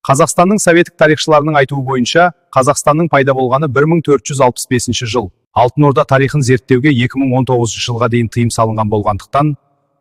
Қазақстанның советтік тарихшыларының айтуы бойынша, Қазақстанның пайда болғаны 1465 жыл. Алтын Орда тарихын зерттеуге 2019 жылға дейін тыйым салынған болғандықтан,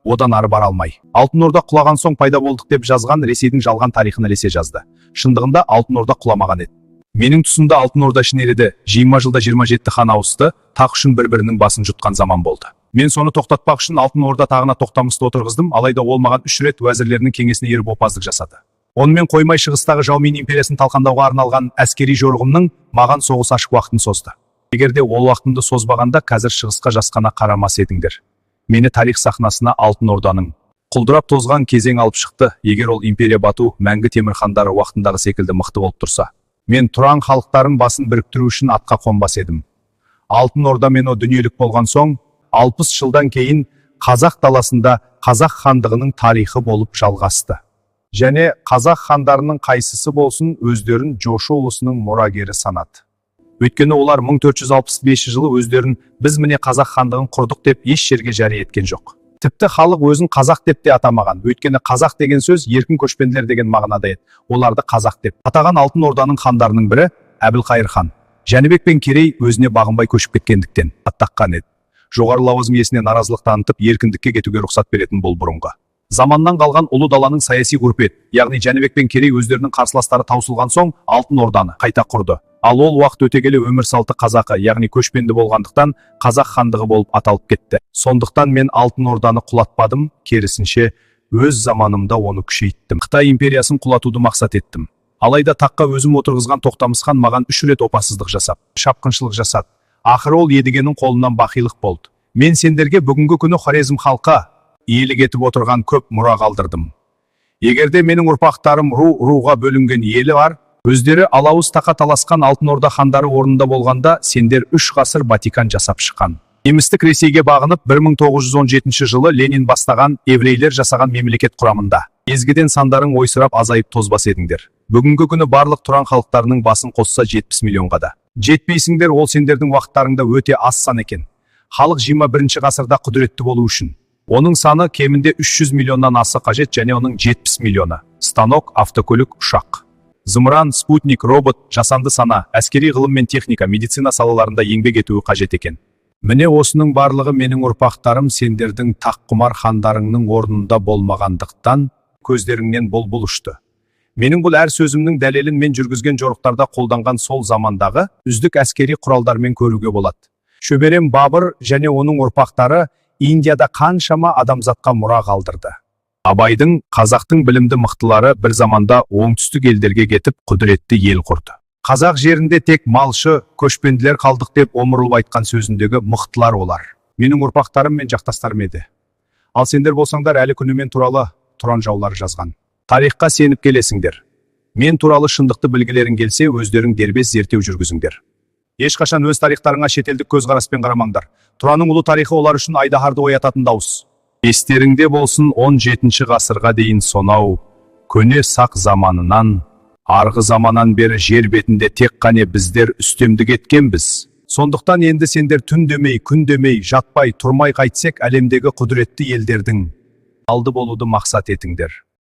одан ары бара алмай. Алтын Орда құлаған соң пайда болдық деп жазған Ресейдің жалған тарихын ілесе жазды. Шындығында Алтын Орда құламаған еді. Менің тұсымда Алтын Орда ішінереді, 20 жылда 27 хан ауысты, тақ үшін бір-бірінің басын жұтқан заман болды. Мен соны тоқтатпақ үшін Алтын Орда тағына Тоқтамысты отырғыздым, алайда ол маған 3 рет уәзірлерінің кеңесіне еріп опаздық жасады. Онымен қоймай шығыстағы жаумен империясын талқандауға арналған әскери жорығымның маған соғыс ашық уақытын созды. Егер де ол уақытымды созбағанда, қазір шығысқа жасқана қарамас едіңдер. Мені тарих сахнасына Алтын Орданың құлдырап тозған кезең алып шықты. Егер ол империя бату, мәңгі темір хандары уақытындағы секілді мықты болып тұрса, мен тұран халықтарын басын біріктіру үшін атқа қонбас едім. Алтын Орда мен о дүниелік болған соң, 60 жылдан кейін қазақ даласында қазақ хандығының тарихы болып жалғасты. Және қазақ хандарының қайсысы болсын өздерін жошы ұлысының мұрагері санады. Өйткені олар 1465 жылы өздерін біз міне қазақ хандығын құрдық деп еш жерге жария еткен жоқ. Тіпті халық өзін қазақ деп те атамаған. Өйткені қазақ деген сөз еркін көшпенділер деген мағынада еді. Оларды қазақ деп атаған Алтын Орданың хандарының бірі Әбілқайыр хан. Жәнібек пен Керей өзіне бағынбай көшіп кеткендіктен аттаққан еді. Жоғары лауазым иесіне наразылық танытып, еркіндікке кетуге рұқсат беретін бұл бұрынғы заманнан қалған ұлы даланың саяси ғұрпы еді. Яғни Жәнібек пен Керей өздерінің қарсыластары таусылған соң Алтын Орданы қайта құрды. Ал ол уақыт өте келе өмір салты қазақы, яғни көшпенді болғандықтан қазақ хандығы болып аталып кетті. Сондықтан мен Алтын Орданы құлатпадым, керісінше өз заманымда оны күшейттім. Қытай империясын құлатуды мақсат еттім. Алайда таққа өзім отырғызған Тоқтамыс хан маған 3 рет опасыздық жасап, шапқыншылық жасады. Ақыры ол едігенің қолынан бақилық болды. Мен сендерге бүгінгі күні Хорезм халқы иелік етіп отырған көп мұра қалдырдым. Егерде менің ұрпақтарым руға бөлінген елі бар, өздері алауыз тақа таласқан Алтын Орда хандары орнында болғанда, сендер 3 ғасыр Ватикан жасап шыққан. Немістік Ресейге бағынып 1917 жылы Ленин бастаған еврейлер жасаған мемлекет құрамында. Езгіден сандарың ойсырап азайып тозбас едіңдер. Бүгінгі күні барлық тұран халықтарының басын қосса 70 миллионға да жетпейсіңдер, ол сендердің уақыттарыңда өте аз сан екен. Халық 21 ғасырда құдіретті болу үшін оның саны кемінде 300 миллионнан асы қажет, және оның 70 миллионы станок, автокөлік, ұшақ, зымыран, спутник, робот, жасанды сана, әскери ғылым мен техника, медицина салаларында еңбек етуі қажет екен. Міне осының барлығы менің ұрпақтарым сендердің таққұмар хандарыңның орнында болмағандықтан көздеріңнен бұл ұшты. Менің бұл әр сөзімнің дәлелін мен жүргізген жорықтарда қолданған сол замандағы үздік әскери құралдармен көруге болады. Шөберем Бабыр және оның ұрпақтары Индияда қаншама адамзатқа мұра қалдырды. Абайдың, қазақтың білімді мықтылары бір заманда оңтүстік елдерге кетіп құдіретті ел құрды. Қазақ жерінде тек малшы, көшпенділер қалдық деп омырылып айтқан сөзіндегі мықтылар олар. Менің ұрпақтарым мен жақтастарым еді. Ал сендер болсаңдар әлі күні мен туралы тұран жаулары жазған. Тарихқа сеніп келесіңдер. Мен туралы шындықты білгілерің келсе, өздерің дербес зерттеу жүргізіңдер. Ешқашан өз тарихтарыңа шетелдік көзқараспен қарамаңдар. Тұраның ұлы тарихы олар үшін айдаһарды оятатын дауыс. Естеріңде болсын, 17 ғасырға дейін сонау көне сақ заманынан, арғы заманнан бері жер бетінде тек қане біздер үстемдік еткенбіз. Сондықтан енді сендер түн демей, күн демей, жатпай, тұрмай қайтсек, әлемдегі құдіретті елдердің алды болуды мақсат етіңдер.